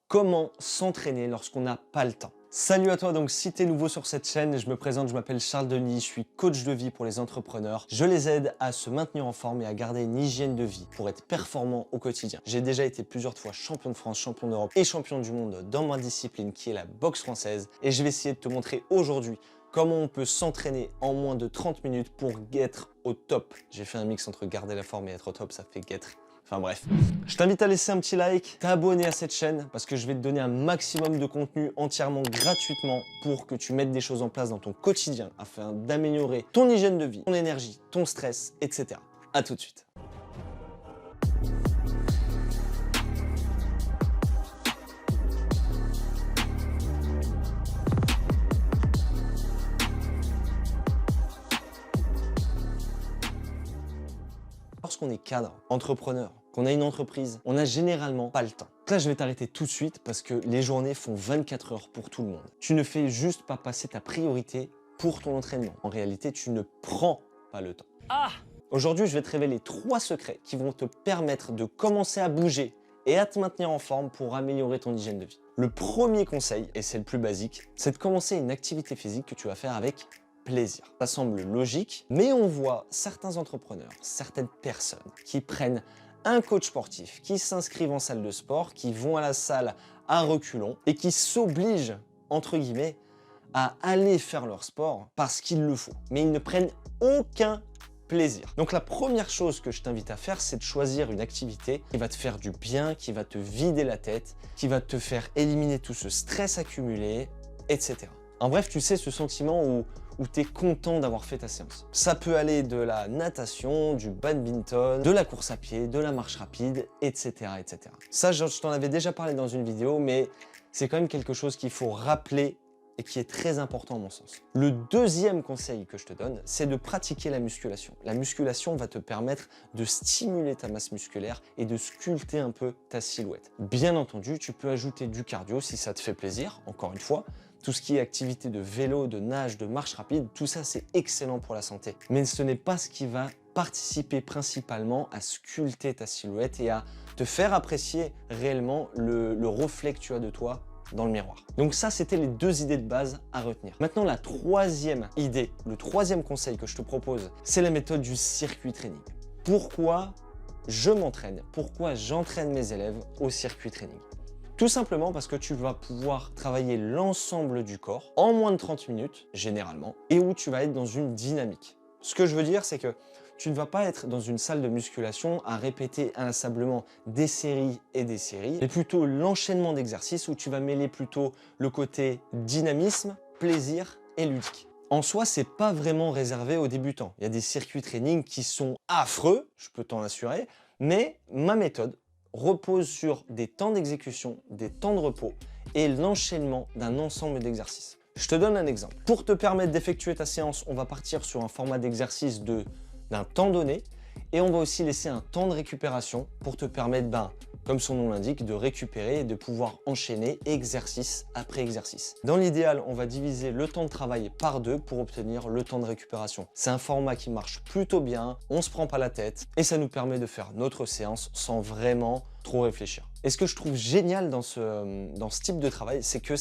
Comment s'entraîner lorsqu'on n'a pas le temps? Salut à toi, donc si tu es nouveau sur cette chaîne, je me présente, je m'appelle Charles Denis, je suis coach de vie pour les entrepreneurs. Je les aide à se maintenir en forme et à garder une hygiène de vie pour être performant au quotidien. J'ai déjà été plusieurs fois champion de France, champion d'Europe et champion du monde dans ma discipline qui est la boxe française. Et je vais essayer de te montrer aujourd'hui comment on peut s'entraîner en moins de 30 minutes pour être au top. J'ai fait un mix entre garder la forme et être au top, ça fait être. Enfin bref, je t'invite à laisser un petit like, t'abonner à cette chaîne parce que je vais te donner un maximum de contenu entièrement gratuitement pour que tu mettes des choses en place dans ton quotidien afin d'améliorer ton hygiène de vie, ton énergie, ton stress, etc. À tout de suite. Lorsqu'on est cadre, entrepreneur, qu'on a une entreprise, on n'a généralement pas le temps. Là, je vais t'arrêter tout de suite parce que les journées font 24 heures pour tout le monde. Tu ne fais juste pas passer ta priorité pour ton entraînement. En réalité, tu ne prends pas le temps. Aujourd'hui, je vais te révéler 3 secrets qui vont te permettre de commencer à bouger et à te maintenir en forme pour améliorer ton hygiène de vie. Le premier conseil, et c'est le plus basique, c'est de commencer une activité physique que tu vas faire avec plaisir. Ça semble logique, mais on voit certains entrepreneurs, certaines personnes qui prennent un coach sportif, qui s'inscrivent en salle de sport, qui vont à la salle à reculons et qui s'obligent, entre guillemets, à aller faire leur sport parce qu'il le faut. Mais ils ne prennent aucun plaisir. Donc la première chose que je t'invite à faire, c'est de choisir une activité qui va te faire du bien, qui va te vider la tête, qui va te faire éliminer tout ce stress accumulé, etc. En bref, tu sais, ce sentiment où tu es content d'avoir fait ta séance. Ça peut aller de la natation, du badminton, de la course à pied, de la marche rapide, etc. etc. Ça, je t'en avais déjà parlé dans une vidéo, mais c'est quand même quelque chose qu'il faut rappeler et qui est très important à mon sens. Le deuxième conseil que je te donne, c'est de pratiquer la musculation. La musculation va te permettre de stimuler ta masse musculaire et de sculpter un peu ta silhouette. Bien entendu, tu peux ajouter du cardio si ça te fait plaisir, encore une fois. Tout ce qui est activité de vélo, de nage, de marche rapide, tout ça c'est excellent pour la santé. Mais ce n'est pas ce qui va participer principalement à sculpter ta silhouette et à te faire apprécier réellement le reflet que tu as de toi dans le miroir. Donc ça, c'était les 2 idées de base à retenir. Maintenant, la troisième idée, le troisième conseil que je te propose, c'est la méthode du circuit training. Pourquoi je m'entraîne? Pourquoi j'entraîne mes élèves au circuit training? Tout simplement parce que tu vas pouvoir travailler l'ensemble du corps en moins de 30 minutes, généralement, et où tu vas être dans une dynamique. Ce que je veux dire, c'est que tu ne vas pas être dans une salle de musculation à répéter inlassablement des séries et des séries, mais plutôt l'enchaînement d'exercices où tu vas mêler plutôt le côté dynamisme, plaisir et ludique. En soi, c'est pas vraiment réservé aux débutants. Il y a des circuits training qui sont affreux, je peux t'en assurer, mais ma méthode repose sur des temps d'exécution, des temps de repos et l'enchaînement d'un ensemble d'exercices. Je te donne un exemple. Pour te permettre d'effectuer ta séance, on va partir sur un format d'exercice d'un temps donné et on va aussi laisser un temps de récupération pour te permettre, comme son nom l'indique, de récupérer et de pouvoir enchaîner exercice après exercice. Dans l'idéal, on va diviser le temps de travail par 2 pour obtenir le temps de récupération. C'est un format qui marche plutôt bien, on se prend pas la tête et ça nous permet de faire notre séance sans vraiment trop réfléchir. Et ce que je trouve génial dans ce type de travail, c'est que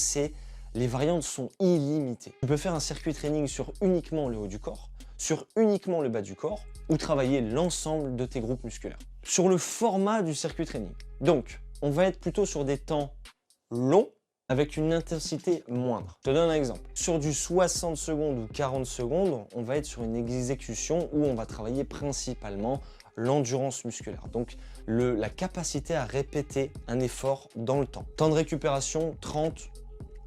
les variantes sont illimitées. Tu peux faire un circuit training sur uniquement le haut du corps, sur uniquement le bas du corps ou travailler l'ensemble de tes groupes musculaires. Sur le format du circuit training, donc on va être plutôt sur des temps longs avec une intensité moindre. Je te donne un exemple. Sur du 60 secondes ou 40 secondes, on va être sur une exécution où on va travailler principalement l'endurance musculaire, donc la capacité à répéter un effort dans le temps. Temps de récupération 30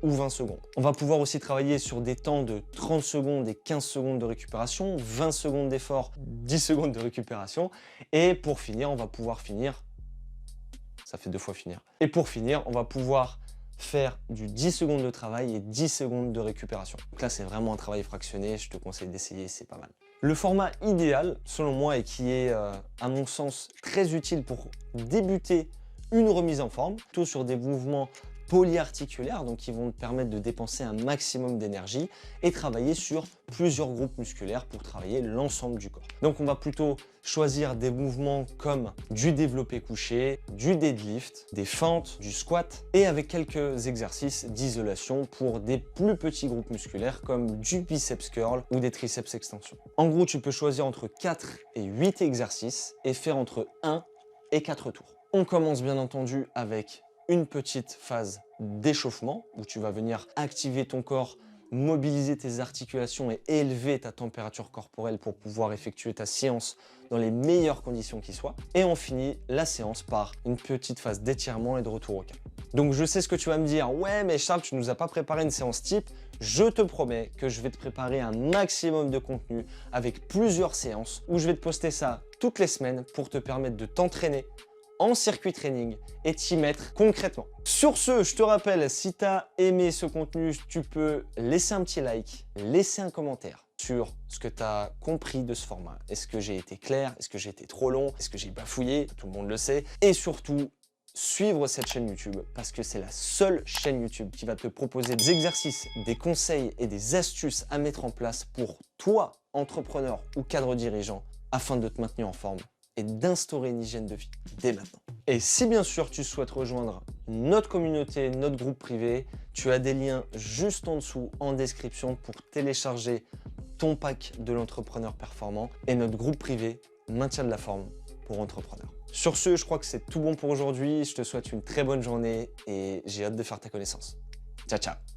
ou 20 secondes. On va pouvoir aussi travailler sur des temps de 30 secondes et 15 secondes de récupération, 20 secondes d'effort, 10 secondes de récupération. Et pour finir, on va pouvoir finir, ça fait 2 fois finir. Et pour finir, on va pouvoir faire du 10 secondes de travail et 10 secondes de récupération. Donc là, c'est vraiment un travail fractionné, je te conseille d'essayer, c'est pas mal. Le format idéal, selon moi, et qui est, à mon sens, très utile pour débuter une remise en forme, plutôt sur des mouvements polyarticulaires, donc qui vont te permettre de dépenser un maximum d'énergie et travailler sur plusieurs groupes musculaires pour travailler l'ensemble du corps. Donc on va plutôt choisir des mouvements comme du développé couché, du deadlift, des fentes, du squat et avec quelques exercices d'isolation pour des plus petits groupes musculaires comme du biceps curl ou des triceps extension. En gros, tu peux choisir entre 4 et 8 exercices et faire entre 1 et 4 tours. On commence bien entendu avec une petite phase d'échauffement où tu vas venir activer ton corps, mobiliser tes articulations et élever ta température corporelle pour pouvoir effectuer ta séance dans les meilleures conditions qui soient. Et on finit la séance par une petite phase d'étirement et de retour au calme. Donc je sais ce que tu vas me dire, ouais mais Charles, tu nous as pas préparé une séance type. Je te promets que je vais te préparer un maximum de contenu avec plusieurs séances où je vais te poster ça toutes les semaines pour te permettre de t'entraîner en circuit training et t'y mettre concrètement. Sur ce, je te rappelle, si tu as aimé ce contenu, tu peux laisser un petit like, laisser un commentaire sur ce que tu as compris de ce format. Est-ce que j'ai été clair? Est-ce que j'ai été trop long? Est-ce que j'ai bafouillé? Tout le monde le sait. Et surtout, suivre cette chaîne YouTube parce que c'est la seule chaîne YouTube qui va te proposer des exercices, des conseils et des astuces à mettre en place pour toi, entrepreneur ou cadre dirigeant, afin de te maintenir en forme et d'instaurer une hygiène de vie dès maintenant. Et si bien sûr tu souhaites rejoindre notre communauté, notre groupe privé, tu as des liens juste en dessous en description pour télécharger ton pack de l'entrepreneur performant et notre groupe privé Maintien de la forme pour entrepreneurs. Sur ce, je crois que c'est tout bon pour aujourd'hui. Je te souhaite une très bonne journée et j'ai hâte de faire ta connaissance. Ciao, ciao!